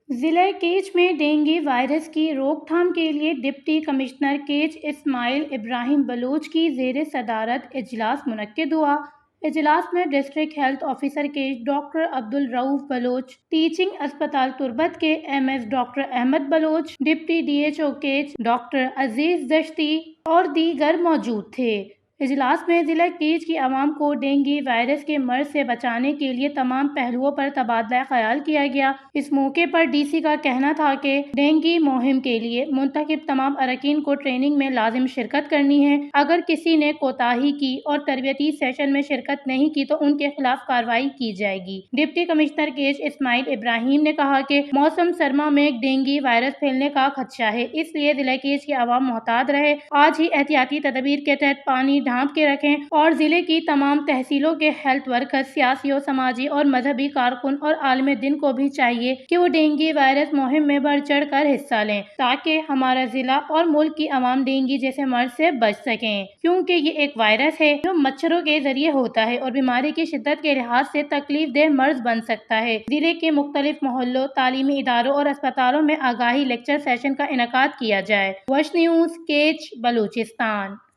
ضلع کیچ میں dengue virus کی روک تھام کے لیے ڈپٹی کمشنر کیچ اسماعیل ابراہیم بلوچ کی زیر صدارت اجلاس منعقد ہوا۔ اجلاس میں district health officer Kech doctor Abdul Rauf Baloch, teaching اسپتال تربت کے M S doctor Ahmed Baloch, deputy D H O Kech doctor Aziz Dashti اور دیگر موجود تھے۔ اجلاس میں ضلع کیچ کی عوام کو ڈینگی وائرس کے مرض سے بچانے کے لیے تمام پہلوؤں پر تبادلہ خیال کیا گیا۔ اس موقع پر ڈی سی کا کہنا تھا کہ ڈینگی مہم کے لیے منتخب تمام اراکین کو ٹریننگ میں لازم شرکت کرنی ہے۔ اگر کسی نے کوتاہی کی اور تربیتی سیشن میں شرکت نہیں کی تو ان کے خلاف کارروائی کی جائے گی۔ ڈپٹی کمشنر کیچ اسماعیل ابراہیم نے کہا کہ موسم سرما میں ڈینگی وائرس پھیلنے کا خدشہ ہے، اس لیے ضلع کیچ کی عوام محتاط رہے، آج ہی احتیاطی تدابیر کے تحت پانی ڈھانپ کے رکھیں اور ضلع کی تمام تحصیلوں کے ہیلتھ ورکر، سیاسی، سماجی اور مذہبی کارکن اور عالم دین کو بھی چاہیے کہ وہ ڈینگی وائرس مہم میں بڑھ چڑھ کر حصہ لیں تاکہ ہمارا ضلع اور ملک کی عوام ڈینگی جیسے مرض سے بچ سکیں، کیونکہ یہ ایک وائرس ہے جو مچھروں کے ذریعے ہوتا ہے اور بیماری کی شدت کے لحاظ سے تکلیف دہ مرض بن سکتا ہے۔ ضلع کے مختلف محلوں، تعلیمی اداروں اور اسپتالوں میں آگاہی لیکچر سیشن کا انعقاد کیا جائے۔ وش نیوز، کیچ، بلوچستان۔